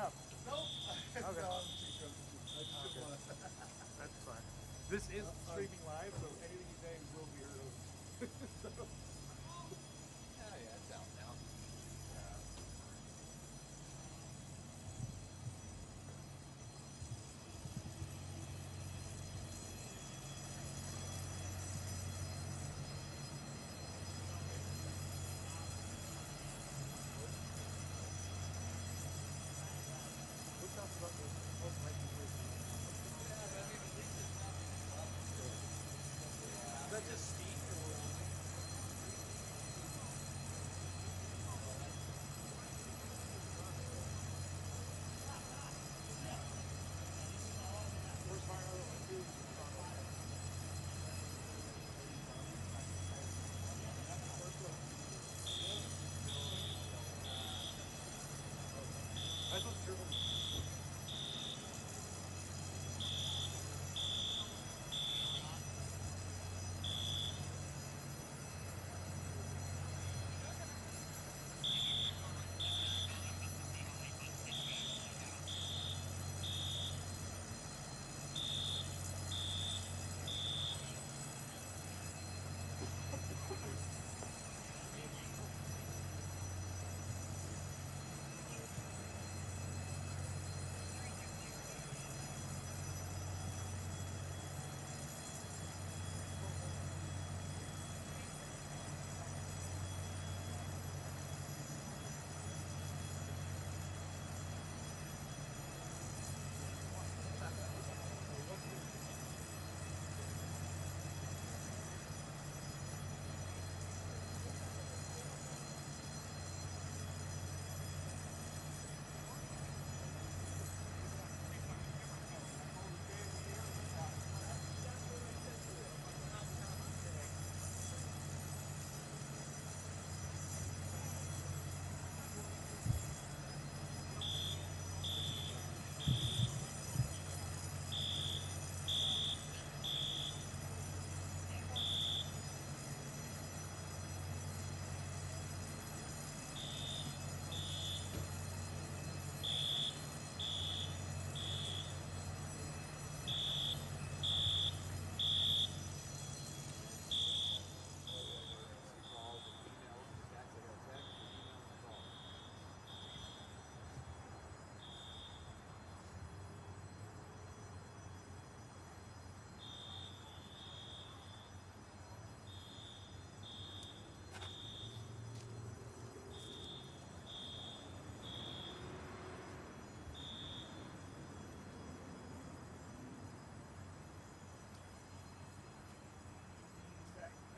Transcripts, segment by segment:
up? Nope. Okay. No, I'm too drunk to. I just didn't want to. That's fine. This is streaming live, so anything you say will be heard over. So, Yeah, it's out now. we'll talk about the most likely person. Yeah, but I mean, at least it's not up to. Is that just steam or? Where's my other one too? I just wasn't sure what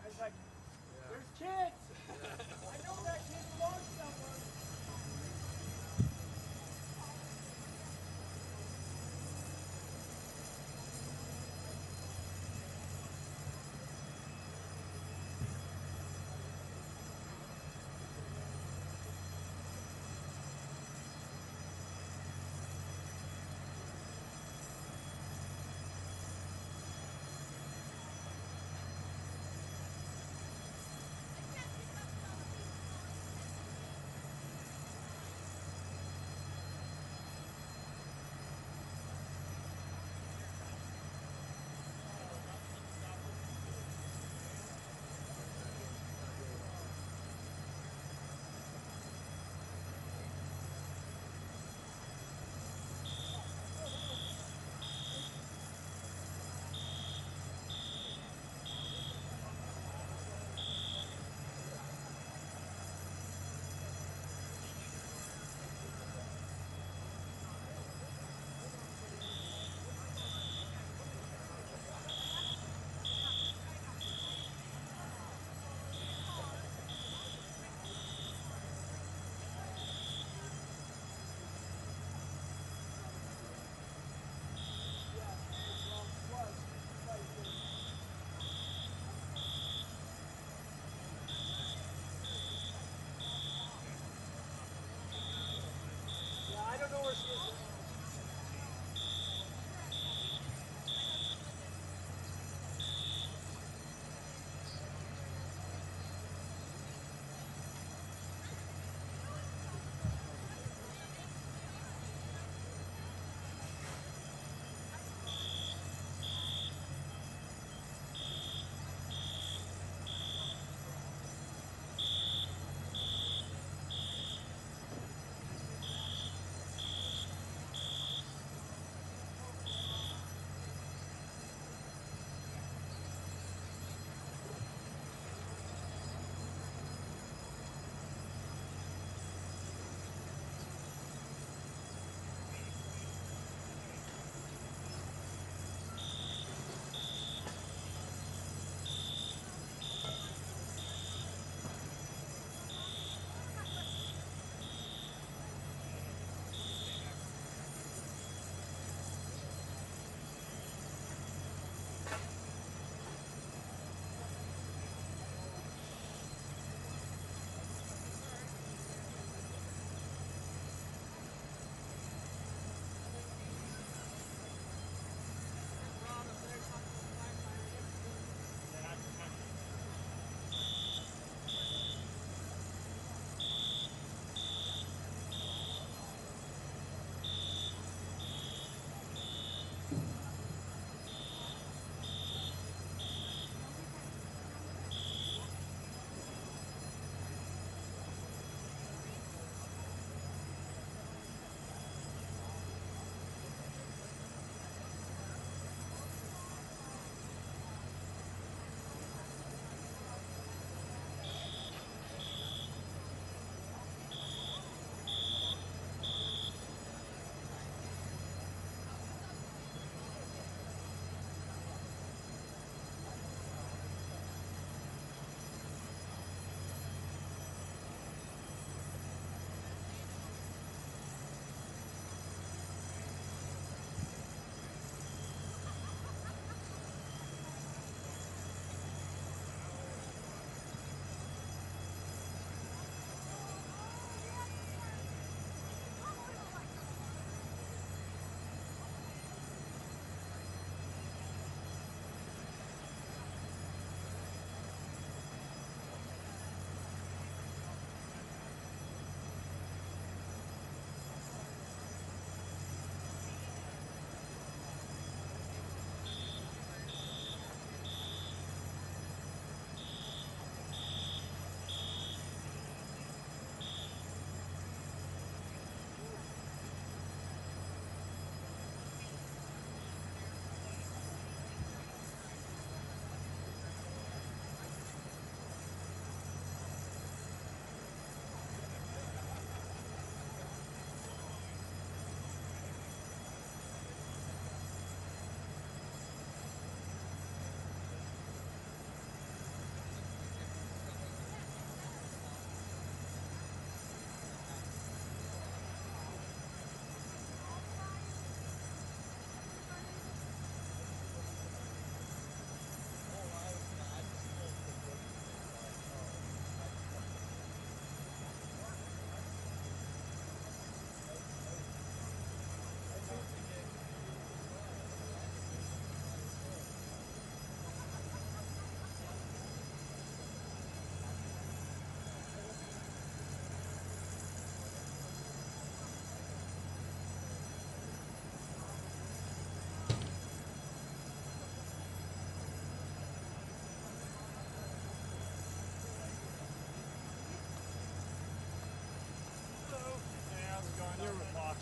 It's like, there's kids! I know that kid belongs somewhere!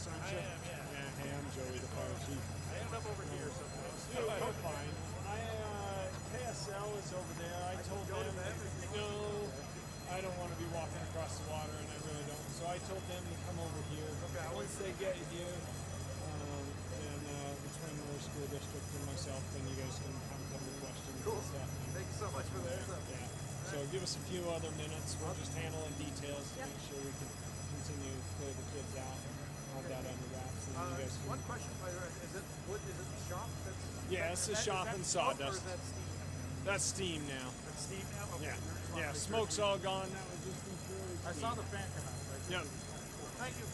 Chiefs, aren't I you? am, yeah. Yeah, hey, I'm Joey, the fire chief. I end up over here sometimes. You're fine. KSL is over there. I told go to them, them if you no, I don't want to be walking across the water, and I really don't. So I told them to come over here. Okay, I'll Once they get here, and between the school district and myself, then you guys can come with questions Cool. and stuff. Thank you so much for the heads up. Yeah. So give us a few other minutes. We're just handling details to make sure we can continue to clear the kids out and have that under wraps. And you guys can, One question, by the way, is it the shop that's... yeah, it's the is shop that and smoke, sawdust. Or is that steam? That's steam now. That's steam now? Okay, Yeah. you're just wanting Yeah, to make smoke's sure. all gone. That was just purely I steam. saw the fan come out. Right? Yeah. Thank you.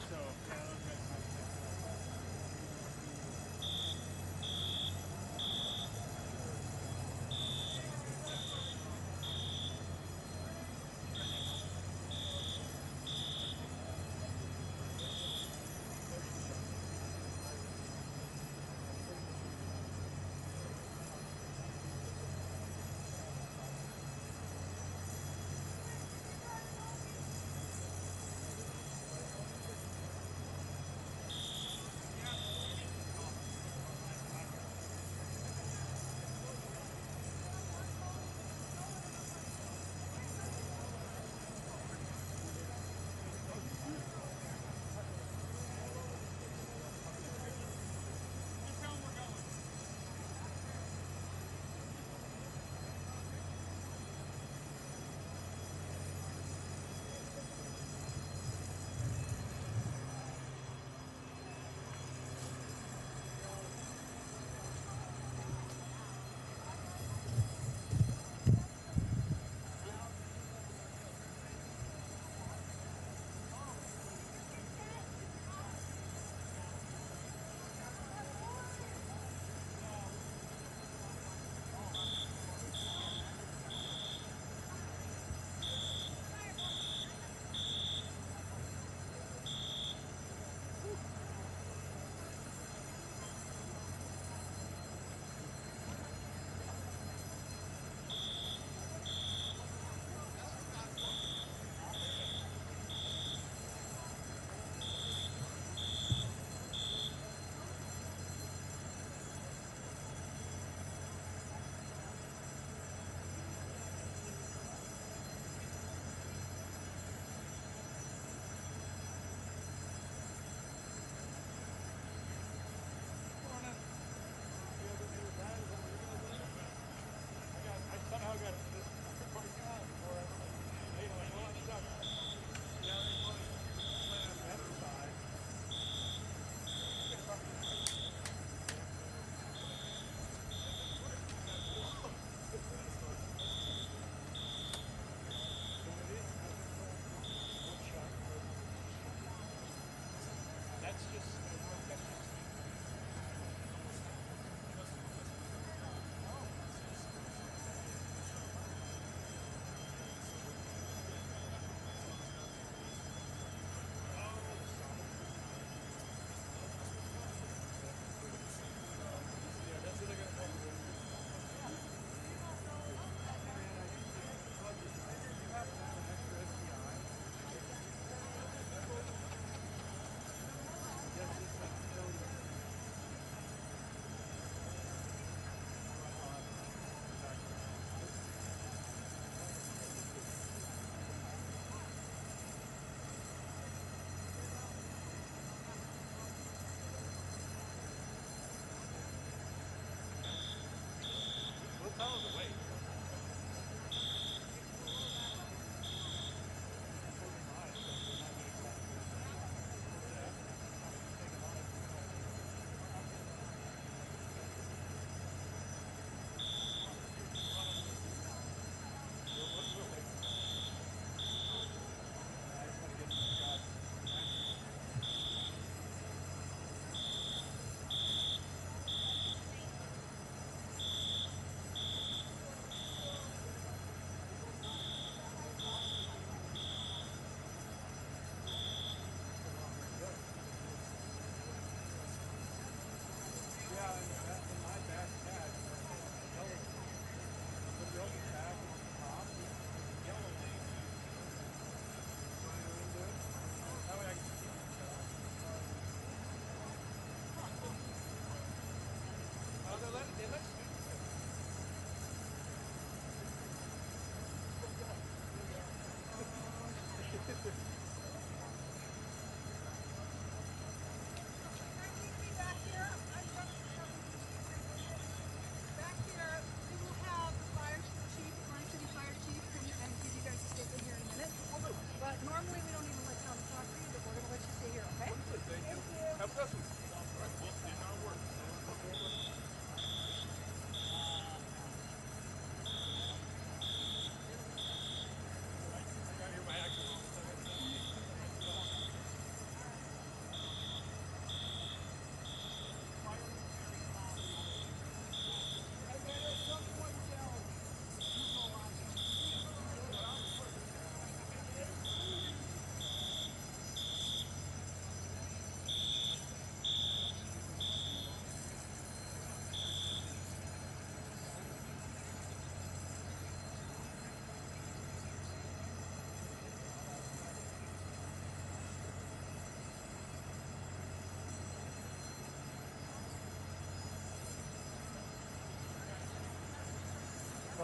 So, yeah, okay.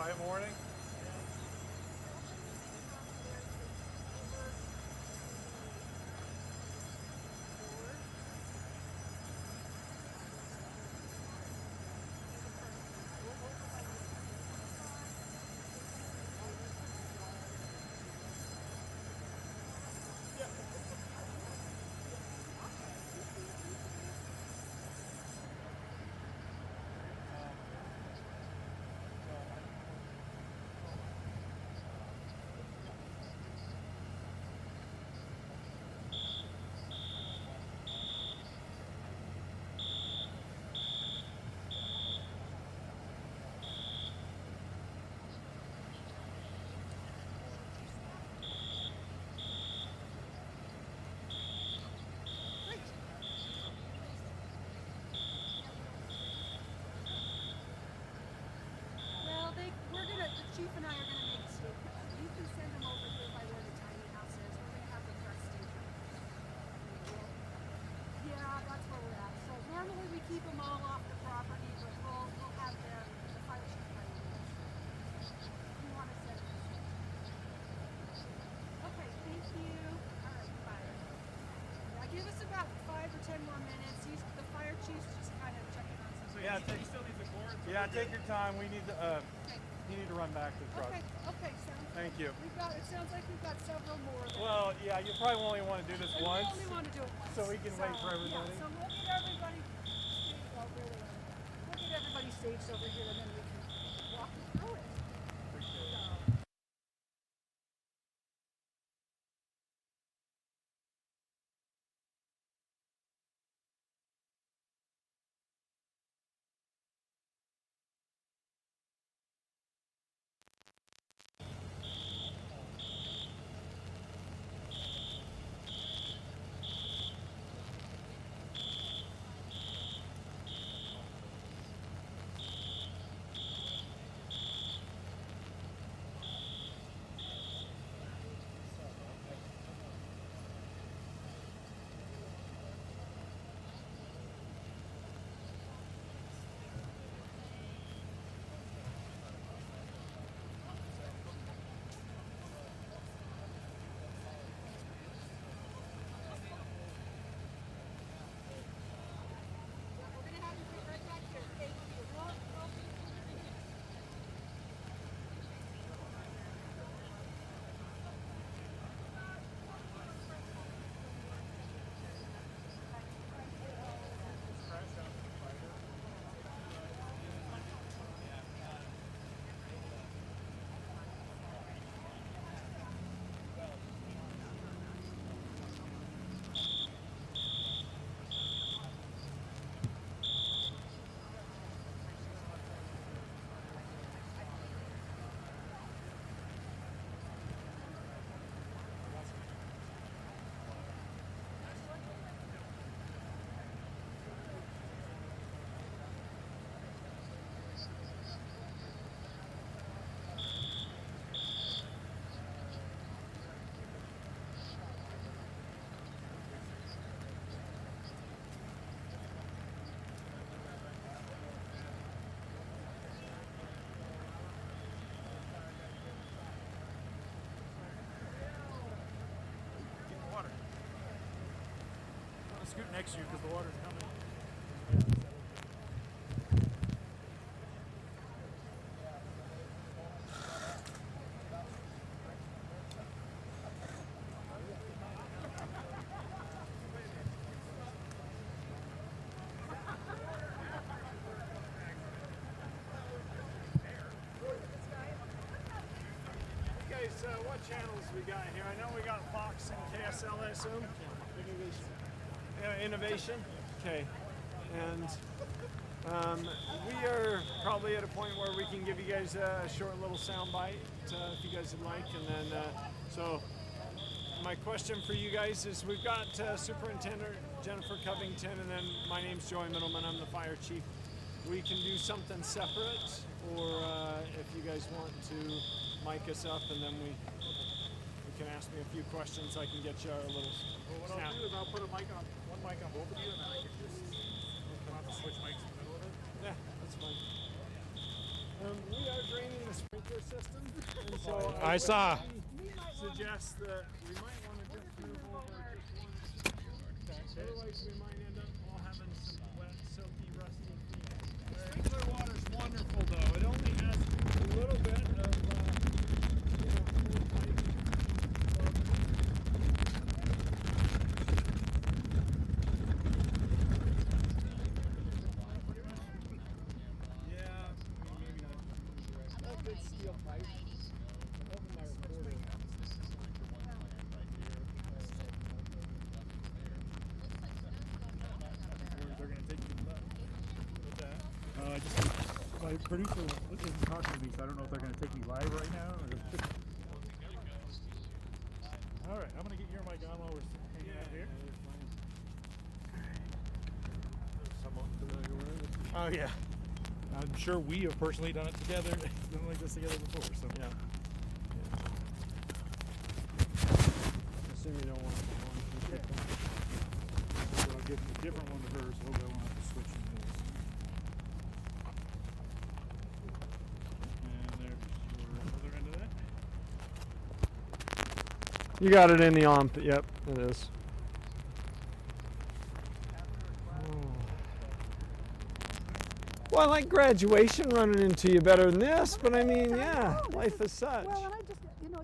quiet morning. Well, the chief and I are gonna make a statement. You can send them over here by where the tiny house is. We're gonna have the press statement. Yeah, that's where we're at. So normally we keep them all off the property, but we'll have the fire chief by the way. You want to send this? Okay, thank you. All right, bye. Yeah, give us about 5 or 10 more minutes. The fire chief's just kind of checking on some. So yeah, He still needs a cord. So yeah, we're take good. your time. We need to. You need to run back to the truck. Okay, sounds good. Thank you. It sounds like we've got several more. Well, yeah, you probably only want to do this And once. we only want to do it once. So we can wait for everybody. Yeah, so we'll get everybody staged. Well, really, we'll get everybody staged over here, and then we can walk you through it. So. We're gonna have you sit right back here. Thank you. Get water. I'm gonna scoot next to you because the water's coming. Okay, so what channels we got here? I know we got Fox and KSL, I assume. Innovation. Okay, and we are probably at a point where we can give you guys a short little sound bite if you guys would like, and then so my question for you guys is: we've got Superintendent Jennifer Covington, and then my name's Joey Middleman. I'm the fire chief. We can do something separate, or if you guys want to mic us up, and then we can ask me a few questions. I can get you a little. Well, what I'll do is I'll put one mic on both of you, and then I can just I'll have to switch mics in the middle of it. Yeah, that's fine. We are draining the sprinkler system, and so I saw. suggest that we might want to just move over just one. Otherwise, we might end up all having some wet, silky, rusty feet. Sprinkler water's wonderful, though. It only has a little bit of, cool pipe. Yeah, maybe not. That good steel pipe. Open my recorder. They're going to take you with that. My producer isn't talking to me, so I don't know if they're going to take me live right now. All right, I'm going to get your mic on while we're hanging out here. Somewhat familiar with it. Oh yeah, I'm sure we have personally done it together, done like this together before. So Yeah. Assume you don't want to so I'll give a different one to her, so hopefully I won't have to switch from his. And there's your other end of that. You got it in the omp. Yep, it is. Well, I like graduation running into you better than this, but I mean, yeah, life is such. Well, and I just, it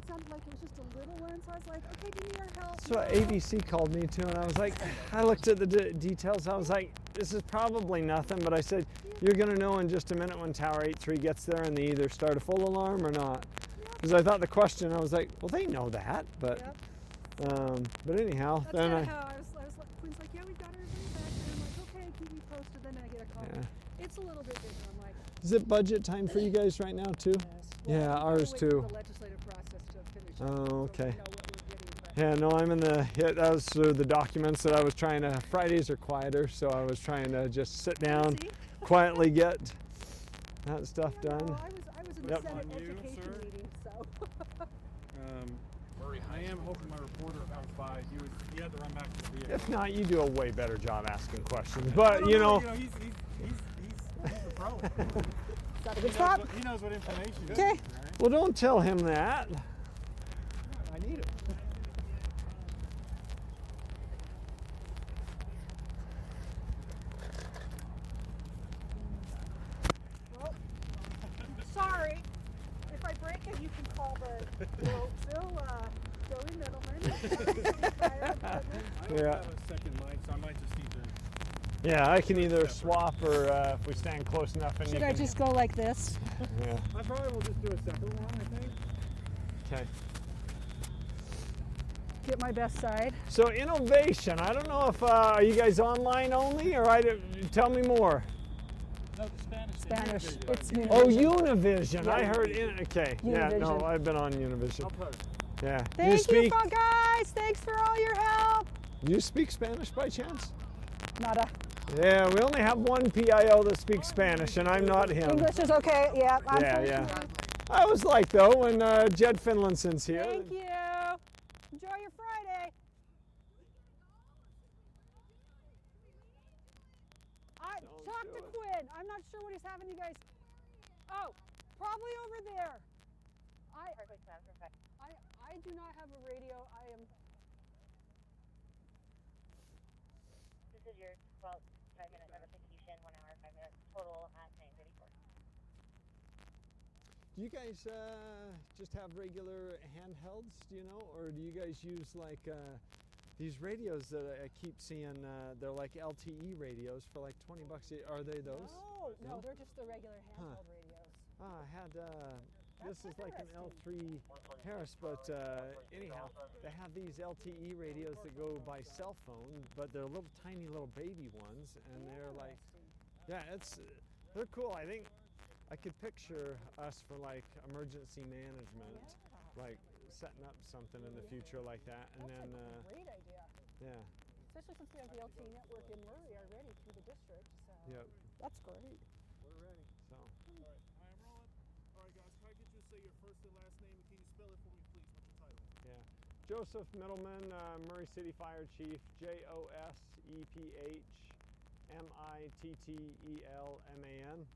sounded like it was just a little one, so I was like, okay, do you need our help? So ABC called me too, and I was like, I looked at the details. I was like, this is probably nothing, but I said, you're gonna know in just a minute when Tower 8-3 gets there, and they either start a full alarm or not. Because I thought the question, I was like, well, they know that, but anyhow, That's then kind of how I was like, Quinn's like, yeah, we've got everything back, and I'm like, okay, keep me posted. Then I get a call. Yeah. It's a little bit bigger. I'm like, Is it budget time for you guys right now too? yes. Well, Yeah, we gotta ours wait for too. the legislative process to finish. Oh, up, so we okay. know what we're getting, but Yeah, no, I'm in the, that was the documents that I was trying to, Fridays are quieter, so I was trying to just sit down, See? quietly get that stuff Yeah, no, done. I was in the Yep. Senate On you, education sir. meeting, so. I am hoping my reporter comes by. He had to run back to the vehicle. If not, you do a way better job asking questions, but you know. He's a pro. Good stop. He knows what information is. Okay. Right? Well, don't tell him that. I need it. Well, sorry. If I break it, you can call the Joey Middleman. I don't Yeah. have a second mic, so I might just need to. Yeah, I can either swap or if we stand close enough and Should you I can, just go like this? Yeah. I probably will just do a second one, I think. Okay. Get my best side. So innovation. I don't know if are you guys online only or tell me more. No, the Spanish. Spanish. It's Univision. Oh, Univision. I Yeah. heard okay. Yeah, no, Univision. I've been on Univision. I'll post. Yeah. Thank you, speak guys. Thanks for all your help. Do you speak Spanish by chance? Nada. Yeah, we only have one PIO that speaks Spanish, and I'm not him. English is okay. Yeah. I'm Yeah, fine. yeah. I was like though when Jed Finlanson's here. Thank you. Enjoy your Friday. Talk to Quinn. I'm not sure what he's having you guys. Oh, probably over there. I do not have a radio. I am. This is your 5-minute notification, 1 hour, 5 minutes total at 9:34. Do you guys just have regular handhelds, do you know, or do you guys use like these radios that I keep seeing? They're like LTE radios for like $20. Are they those? No, they're just the regular handheld radios. I had this is like an L3 Harris, but anyhow, they have these LTE radios that go by cell phone, but they're little tiny little baby ones, and they're like, yeah, they're cool. I think I could picture us for like emergency management, like setting up something in the future like that, and That's then a great idea. yeah, Especially since we have the LTE network in Murray already through the district. So yep. that's great. We're ready. So All right, I am rolling. All right, guys, can I get you to say your first and last name, and can you spell it for me, please? What's your title? yeah, Joseph Middleman, Murray City Fire Chief, JOSEPHMITTELMAN.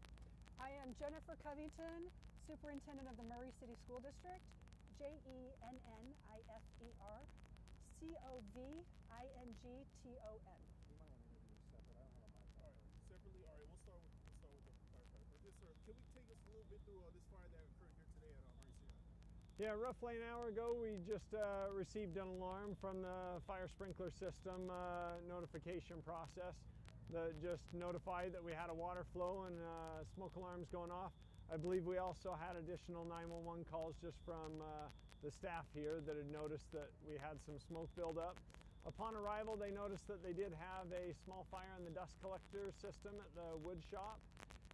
I am Jennifer Covington, Superintendent of the Murray City School District. JENNIFER COVINGTON. You might want to interview separate. I don't have a mic. All right, separately. All right, we'll start with the firefighter. Yes, sir. Can we take us a little bit through this fire that occurred here today at Murray City? Yeah, roughly an hour ago, we just received an alarm from the fire sprinkler system notification process that just notified that we had a water flow and smoke alarms going off. I believe we also had additional 911 calls just from the staff here that had noticed that we had some smoke buildup. Upon arrival, they noticed that they did have a small fire in the dust collector system at the wood shop,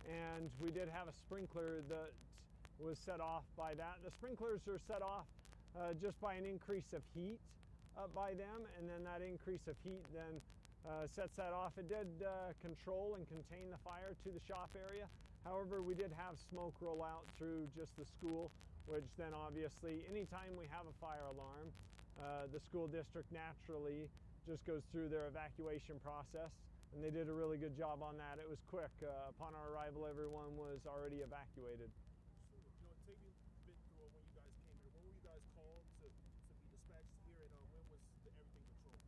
and we did have a sprinkler that was set off by that. The sprinklers are set off just by an increase of heat by them, and then that increase of heat then sets that off. It did control and contain the fire to the shop area. However, we did have smoke roll out through just the school, which then obviously anytime we have a fire alarm, the school district naturally just goes through their evacuation process, and they did a really good job on that. It was quick. Upon our arrival, everyone was already evacuated. Take me a bit through when you guys came here. When were you guys called to be dispatched here, and when was everything controlled?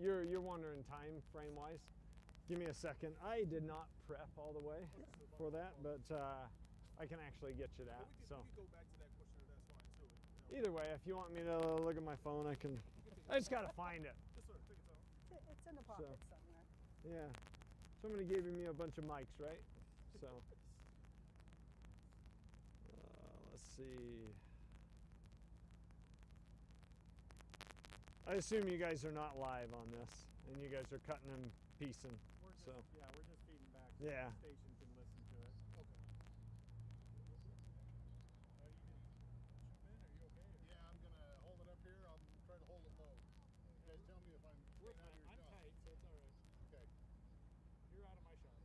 You're wondering time frame wise? Give me a second. I did not prep all the way for that, but I can actually get you that. We can go back to that question. That's fine too. Either way, if you want me to look at my phone, I can. I just gotta find it. Yes, sir. Take your time. It's in the pocket somewhere. Yeah. Somebody gave me a bunch of mics, right? So. Let's see. I assume you guys are not live on this, and you guys are cutting and piecing. We're just, So. yeah, we're just feeding back. So Yeah. the station can listen to it. Okay. Are you okay? Yeah, I'm gonna hold it up here. I'll try to hold it low. You guys tell me if I'm staying out of your I'm shot. tight, so it's all right. Okay. You're out of my shot.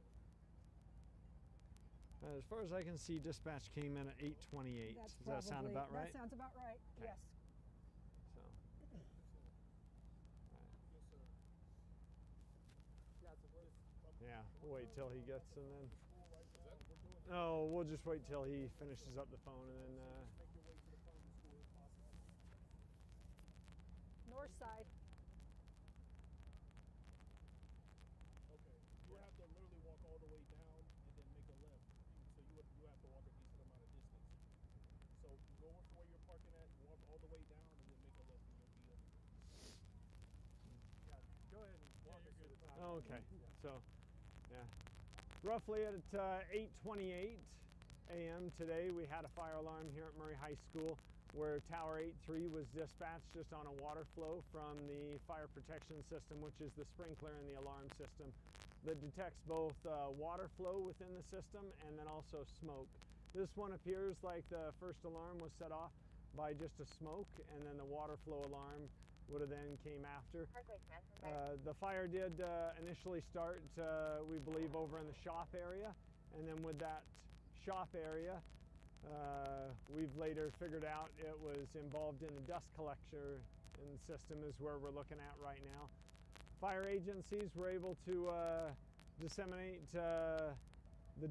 As far as I can see, dispatch came in at 8:28. That's Does that sound probably- about right? That sounds about right. Okay. Yes. So. Yes, sir. Yeah, so where's Yeah, we'll wait till he gets and then. Is that what we're doing? No, we'll just wait till he finishes up the phone and then. Make your way to the front of the school if possible. North side. Okay. You would have to literally walk all the way down and then make a left. So you have to walk a decent amount of distance. So go over to where you're parking at, walk all the way down, and then make a left, and you'll be over. yeah, go ahead and walk us through the top. Oh, okay. So, yeah. Roughly at 8:28 a.m. today, we had a fire alarm here at Murray High School where Tower 83 was dispatched just on a water flow from the fire protection system, which is the sprinkler and the alarm system that detects both water flow within the system and then also smoke. This one appears like the first alarm was set off by just a smoke, and then the water flow alarm would have then came after. Parkway, Smith. The fire did initially start, we believe, over in the shop area, and then with that shop area, we've later figured out it was involved in the dust collector in the system is where we're looking at right now. Fire agencies were able to disseminate the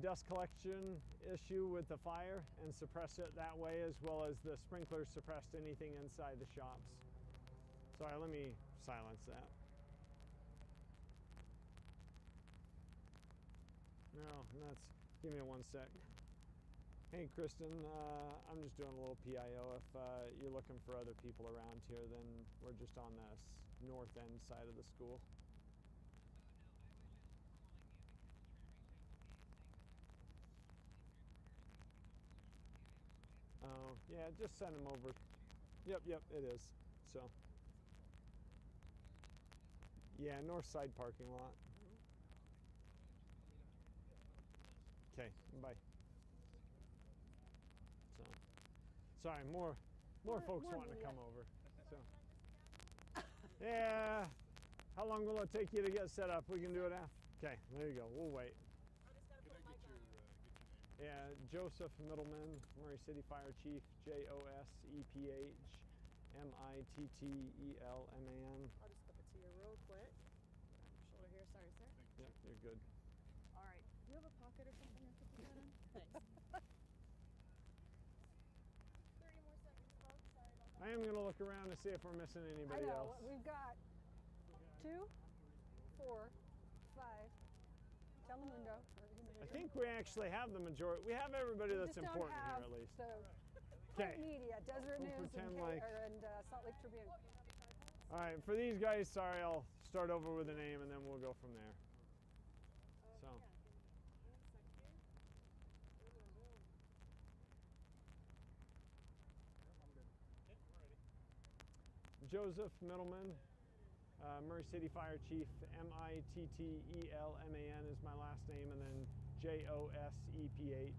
dust collection issue with the fire and suppress it that way, as well as the sprinklers suppressed anything inside the shops. Sorry, let me silence that. No, that's, give me 1 sec. Hey Kristen, I'm just doing a little PIO. If you're looking for other people around here, then we're just on the north end side of the school. Oh, yeah, just send them over. Yep, it is. So, yeah, north side parking lot. Okay, bye. So, sorry, more folks more wanting to media. come over. So, yeah. How long will it take you to get set up? We can do it after. Okay, there you go. We'll wait. Can I get your name? Yeah, Joseph Middleman, Murray City Fire Chief, JOSEPH MITTELMAN. I'll just flip it to you real quick. Shoulder here, sorry, sir. Yep, you're good. All right. Do you have a pocket or something I could put that in? Thanks. 30 more seconds, folks. Sorry about that. I am going to look around to see if we're missing I anybody know. else. We've got 2, 4, 5. Telemundo. I think we actually have the majority. We have everybody We that's just don't important here have at least. the Okay. print media, Deseret We'll News, and, pretend like- Salt Lake Tribune. All right, for these guys, sorry, I'll start over with a name and then we'll go from there. So, Joseph Middleman, Murray City Fire Chief, Mittelman is my last name, and then Joseph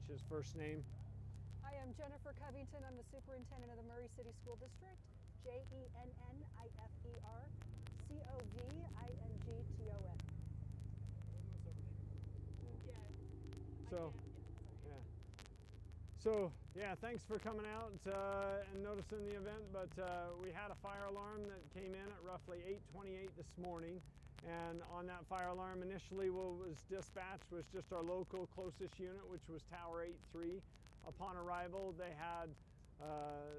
is first name. I am Jennifer Covington. I'm the superintendent of the Murray City School District. JENNIFERCOVINGTON. So yeah, thanks for coming out and noticing the event. But we had a fire alarm that came in at roughly 8:28 this morning, and on that fire alarm, initially what was dispatched was just our local closest unit, which was Tower 8-3. Upon arrival, they had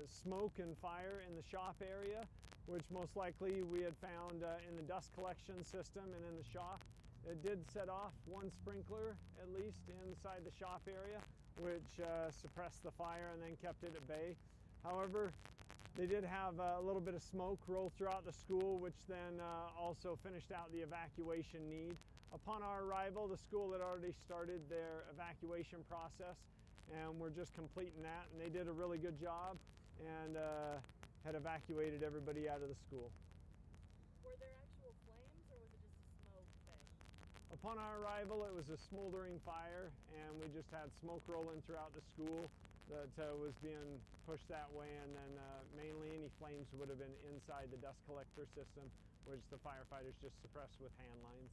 smoke and fire in the shop area, which most likely we had found in the dust collection system and in the shop. It did set off one sprinkler, at least inside the shop area, which suppressed the fire and then kept it at bay. However, they did have a little bit of smoke roll throughout the school, which then also finished out the evacuation need. Upon our arrival, the school had already started their evacuation process, and we're just completing that, and they did a really good job and had evacuated everybody out of the school. Were there actual flames, or was it just a smoke thing? Upon our arrival, it was a smoldering fire, and we just had smoke rolling throughout the school that was being pushed that way, and then mainly any flames would have been inside the dust collector system, which the firefighters just suppressed with hand lines.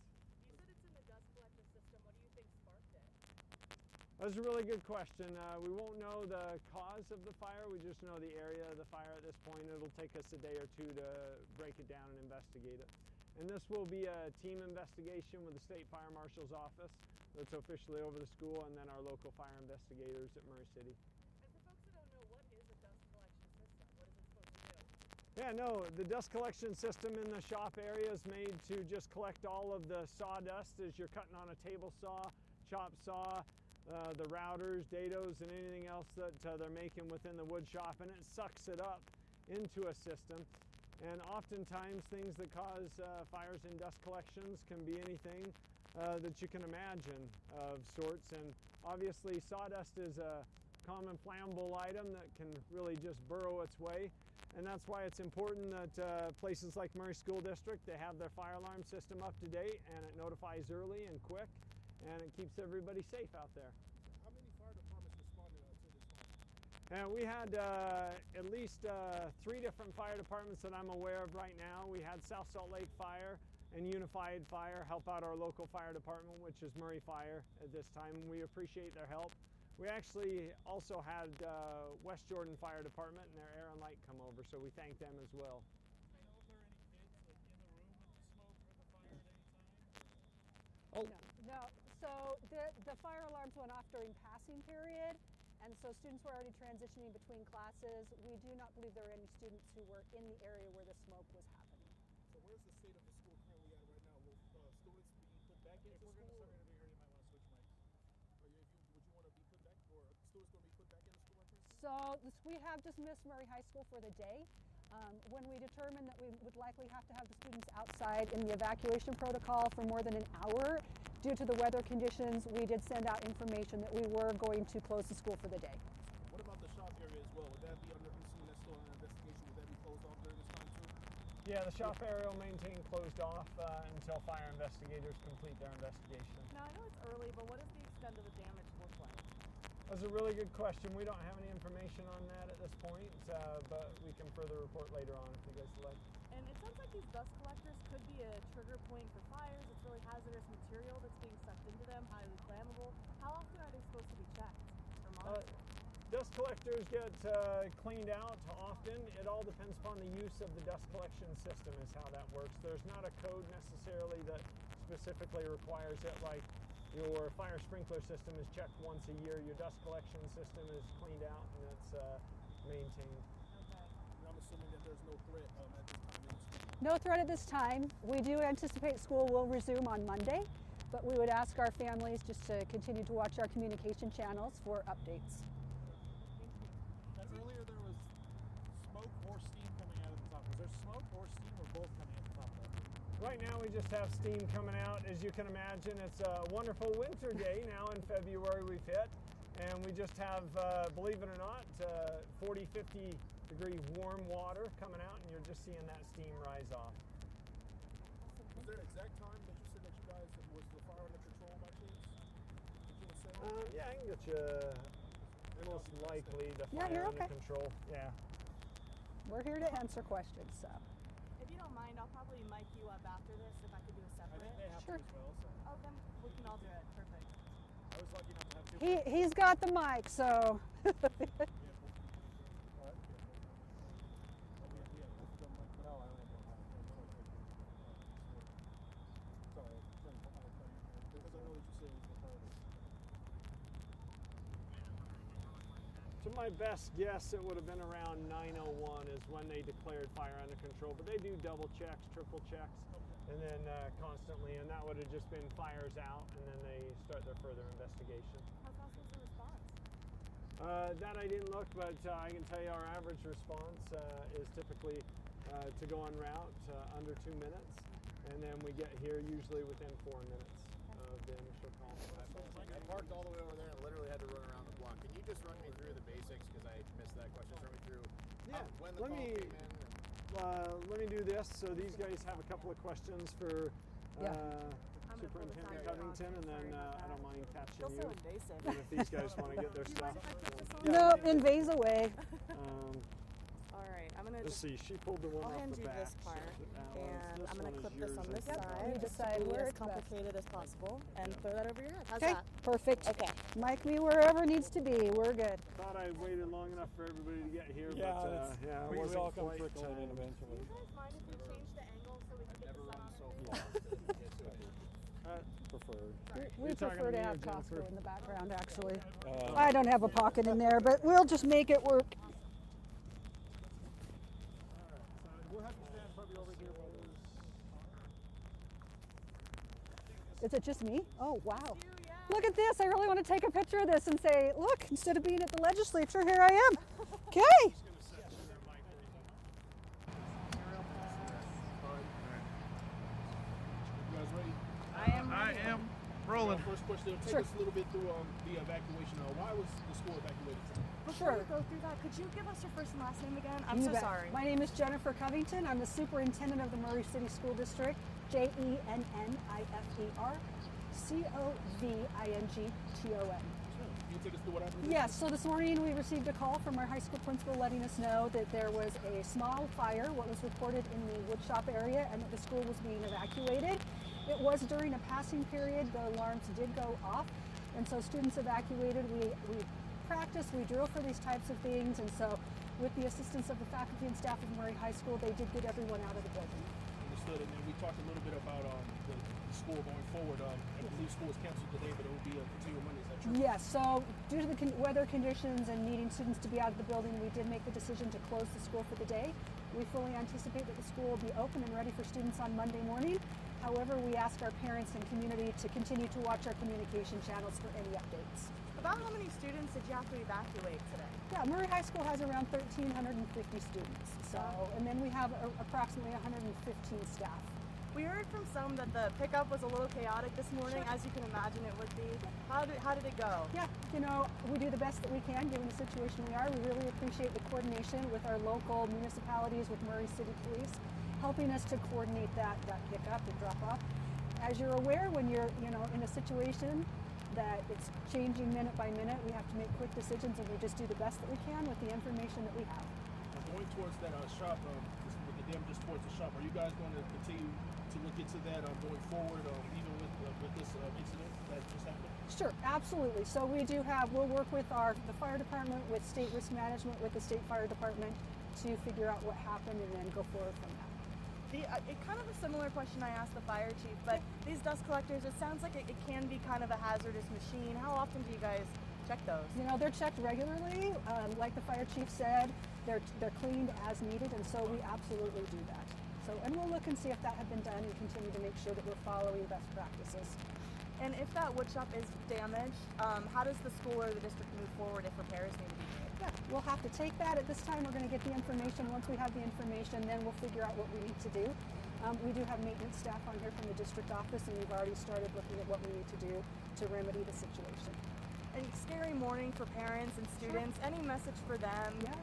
You said it's in the dust collector system. What do you think sparked it? That's a really good question. We won't know the cause of the fire. We just know the area of the fire at this point. It'll take us a day or two to break it down and investigate it. And this will be a team investigation with the State Fire Marshal's office that's officially over the school, and then our local fire investigators at Murray City. And for folks that don't know, what is a dust collection system? What is it supposed to do? Yeah, no, the dust collection system in the shop area is made to just collect all of the sawdust as you're cutting on a table saw, chop saw, the routers, dados, and anything else that they're making within the wood shop, and it sucks it up into a system. And oftentimes things that cause fires in dust collections can be anything that you can imagine of sorts. And obviously sawdust is a common flammable item that can really just burrow its way. And that's why it's important that places like Murray School District, they have their fire alarm system up to date, and it notifies early and quick, and it keeps everybody safe out there. How many fire departments responded to this fire? And we had at least 3 different fire departments that I'm aware of right now. We had South Salt Lake Fire and Unified Fire help out our local fire department, which is Murray Fire at this time. We appreciate their help. We actually also had West Jordan Fire Department and their air and light come over, so we thank them as well. Do you know if there are any kids like in the room with the smoke or the fire at any time? Oh, No. So the fire alarms went off during passing period, and so students were already transitioning between classes. We do not believe there were any students who were in the area where the smoke was happening. So where's the state of the school currently at right now? Will students be put back into school? Sorry to be here, you might want to switch mics. Would you want to be put back, or are students going to be put back into school? So we have dismissed Murray High School for the day. When we determined that we would likely have to have the students outside in the evacuation protocol for more than an hour due to the weather conditions, we did send out information that we were going to close the school for the day. What about the shop area as well? Would that be under assuming that's still under investigation? Would that be closed off during this time too? yeah, the shop area will maintain closed off until fire investigators complete their investigation. Now, I know it's early, but what does the extent of the damage look like? That's a really good question. We don't have any information on that at this point, but we can further report later on if you guys would like. And it sounds like these dust collectors could be a trigger point for fires. It's really hazardous material that's being sucked into them, highly flammable. How often are they supposed to be checked or monitored? Dust collectors get cleaned out often. It all depends upon the use of the dust collection system is how that works. There's not a code necessarily that specifically requires it, like Your fire sprinkler system is checked once a year. Your dust collection system is cleaned out and it's maintained. I'm assuming that there's no threat at this time in the school. No threat at this time. We do anticipate school will resume on Monday, but we would ask our families just to continue to watch our communication channels for updates. And earlier there was smoke or steam coming out of the top. Was there smoke or steam or both coming out the top of that? Right now we just have steam coming out. As you can imagine, it's a wonderful winter day now in February we've hit. And we just have, believe it or not, 40, 50 degree warm water coming out, and you're just seeing that steam rise off. Was there an exact time that you said that you guys, was the fire under control by chance? Did you say? Yeah, I can get you most likely the Yeah, fire you're under okay. control. Yeah. We're here to answer questions, so. If you don't mind, I'll probably mic you up after this if I could do a I separate. think they have Sure. to as well, so. Oh, then we can all do it. Perfect. I was lucky enough to have two. He's got the mic, so. To my best guess, it would have been around 9:01 is when they declared fire under control. But they do double checks, triple checks, and then constantly, and that would have just been fires out, and then they start their further investigation. How fast was the response? That I didn't look, but I can tell you our average response is typically to go en route under 2 minutes, and then we get here usually within 4 minutes of the initial call. I parked all the way over there and literally had to run around the block. Can you just run me through the basics because I missed that question? Run me through when the call came in. Let me do this. So these guys have a couple of questions for Yeah. Superintendent Covington, and then I don't mind catching Feels so you. invasive. And if these guys want to get their stuff. No, invades away. All right, I'm gonna Let's just. see. She pulled the one I'll off hand the you back. this part, so and this I'm gonna one is clip this on yours, this I think. side. You just decide to be where as it's best. complicated as possible, and throw that over your head. How's Okay, that? perfect. Okay. Mic me wherever needs to be. We're good. Thought I waited long enough for everybody to get here, Yeah, but that's- yeah, it we wasn't all come quite trickling in time. eventually. Do you guys mind if we change the angle so we can get the sun on So it? far to get to it. Preferred. We You're talking prefer to to me or have Jennifer? Costco in the background, actually. Uh, I don't have a pocket in there, but we'll just make it work. We'll have to stand probably over here. Is it just me? Oh, wow. You, yeah. Look at this. I really want to take a picture of this and say, look, instead of being at the legislature, here I am. Okay. You guys ready? I am rolling. First question, take Sure. us a little bit through the evacuation. Why was the school evacuated tonight? Before Sure. we go through that, could you give us your first and last name again? I'm You so bet. sorry. My name is Jennifer Covington. I'm the superintendent of the Murray City School District. JENNIFER COVINGTON. Can you take us through what happened? Yes, so this morning we received a call from our high school principal letting us know that there was a small fire, what was reported in the woodshop area, and that the school was being evacuated. It was during a passing period. The alarms did go off, and so students evacuated. We practice, we drill for these types of things, and so with the assistance of the faculty and staff of Murray High School, they did get everyone out of the building. Understood. And then we talked a little bit about the school going forward. I believe school was canceled today, but it will be a continual Monday. Is that true? Yes, so due to the weather conditions and needing students to be out of the building, we did make the decision to close the school for the day. We fully anticipate that the school will be open and ready for students on Monday morning. However, we ask our parents and community to continue to watch our communication channels for any updates. About how many students did you have to evacuate today? Yeah, Murray High School has around 1,350 students. So, and then we have approximately 115 staff. We heard from some that the pickup was a little chaotic this morning, as you can imagine it would be. How did it go? Yeah, you know, we do the best that we can given the situation we are. We really appreciate the coordination with our local municipalities, with Murray City Police, helping us to coordinate that pickup and drop off. As you're aware, when you're in a situation that it's changing minute by minute, we have to make quick decisions, and we just do the best that we can with the information that we have. Going towards that shop, with the dam just towards the shop, are you guys going to continue to look into that going forward, even with this incident that just happened? Sure, absolutely. So we'll work with the fire department, with state risk management, with the state fire department to figure out what happened and then go forward from that. Kind of a similar question I asked the fire chief, but these dust collectors, it sounds like it can be kind of a hazardous machine. How often do you guys check those? You know, they're checked regularly. Like the fire chief said, they're cleaned as needed, and so we absolutely do that. So, and we'll look and see if that had been done and continue to make sure that we're following best practices. And if that wood shop is damaged, how does the school or the district move forward if repairs need to be made? Yeah, we'll have to take that. At this time, we're going to get the information. Once we have the information, then we'll figure out what we need to do. We do have maintenance staff on here from the district office, and we've already started looking at what we need to do to remedy the situation. A scary morning for parents and students. Sure. Any message for them? Yeah.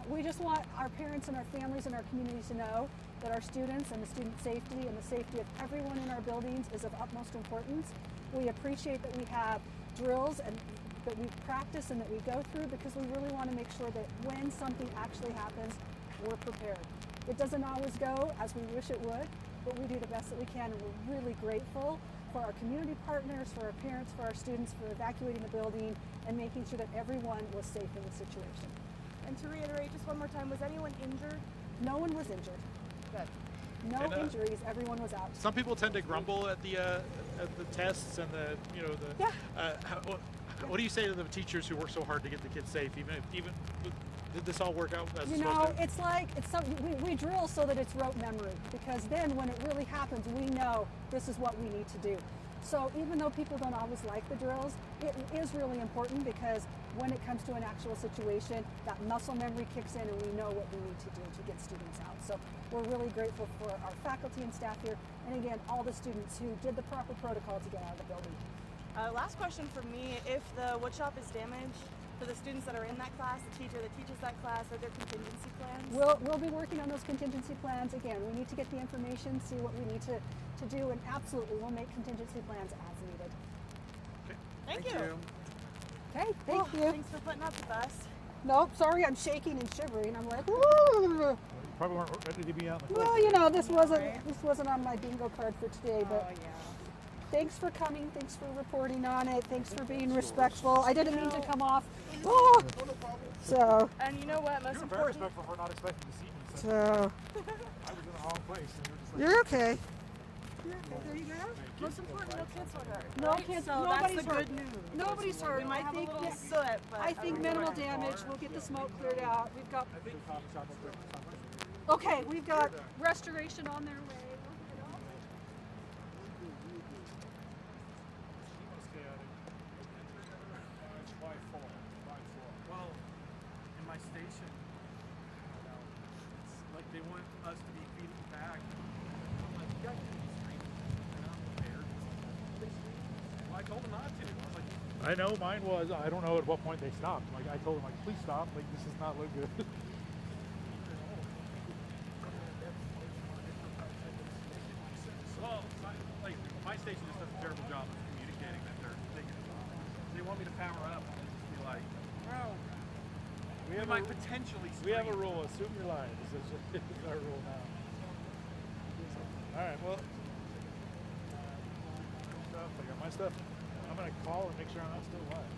We just want our parents and our families and our communities to know that our students and the student safety and the safety of everyone in our buildings is of utmost importance. We appreciate that we have drills and that we practice and that we go through, because we really want to make sure that when something actually happens, we're prepared. It doesn't always go as we wish it would, but we do the best that we can, and we're really grateful for our community partners, for our parents, for our students, for evacuating the building and making sure that everyone was safe in the situation. And to reiterate just one more time, was anyone injured? No one was injured. Good. No injuries. Everyone was out. Some people tend to grumble at the tests and the Yeah. What do you say to the teachers who work so hard to get the kids safe? Even did this all work out as You it's know, supposed to? it's like we drill so that it's rote memory, because then when it really happens, we know this is what we need to do. So even though people don't always like the drills, it is really important, because when it comes to an actual situation, that muscle memory kicks in and we know what we need to do to get students out. So we're really grateful for our faculty and staff here, and again, all the students who did the proper protocol to get out of the building. Last question for me, if the wood shop is damaged, for the students that are in that class, the teacher that teaches that class, are there contingency plans? We'll be working on those contingency plans. Again, we need to get the information, see what we need to do, and absolutely we'll make contingency plans as needed. Okay. Thank you. Okay, thank you. Thanks for putting up with us. Nope, sorry, I'm shaking and shivering. I'm like, woo! Probably weren't ready to be out. Well, you know, this wasn't on my bingo card for today, but yeah. thanks for coming. Thanks for reporting on it. Thanks for being respectful. I didn't mean to come off. Oh! So. And you know what? Most You're very important. respectful for not expecting to see me. So. I was in the wrong place, and you were just like. You're okay. You're okay. There you go. Most important, no kids were hurt. No right? kids. So Nobody's that's the hurt. good news. Nobody's hurt. We might have a little soot, but I think minimal damage. We'll get the smoke cleared out. We've got. I think Okay, we've got restoration on their way. Well, in my station, it's like they want us to be feeding back. I'm like, you guys can be screaming. They're not prepared. Well, I told them not to. I was like, I know mine was. I don't know at what point they stopped. Like I told them, like, please stop. Like this does not look good. Well, like my station just does a terrible job of communicating that they're taking it off. They want me to power up and just be like, well, we might potentially. We have a rule: assume your line. This is our rule now. All right. Well, I got my stuff. I'm gonna call and make sure I'm not still live.